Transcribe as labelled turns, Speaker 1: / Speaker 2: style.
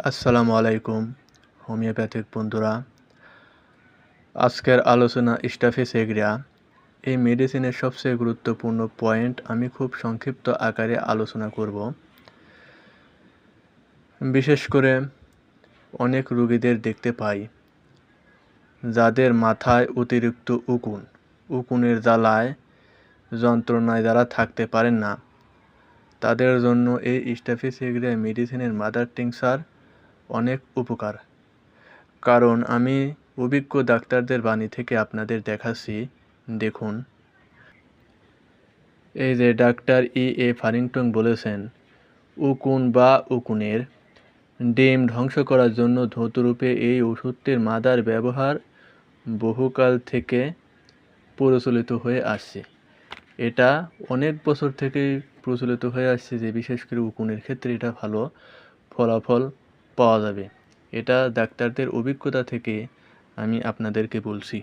Speaker 1: আসসালামু আলাইকুম হোমিওপ্যাথিক বন্ধুরা। আজকের আলোচনা স্টাফিসেগ্রিয়া। এই মেডিসিনের সবচেয়ে গুরুত্বপূর্ণ পয়েন্ট আমি খুব সংক্ষিপ্ত আকারে আলোচনা করব। বিশেষ করে অনেক রোগীদের দেখতে পাই যাদের মাথায় অতিরিক্ত উকুনের জ্বালায় যন্ত্রণায় যারা থাকতে পারেন না, তাদের জন্য এই স্টাফিসেগ্রিয়া মেডিসিনের মাদার টিংচার অনেক উপকার। কারণ আমি অভিজ্ঞ ডাক্তারদের বাণী থেকে আপনাদের দেখাচ্ছি। দেখুন, এই যে ডাক্তার E.A. ফারিংটন বলেছেন, উকুনের ডিম ধ্বংস করার জন্য ধৌতরূপে এই ওষুধটির মাদার ব্যবহার বহুকাল থেকে প্রচলিত হয়ে আসছে। এটা অনেক বছর থেকেই প্রচলিত হয়ে আসছে যে বিশেষ করে উকুনের ক্ষেত্রে এটা ভালো ফলাফল পাওয়া যাবে। এটা ডাক্তারদের অভিজ্ঞতা থেকে আমি আপনাদেরকে বলছি।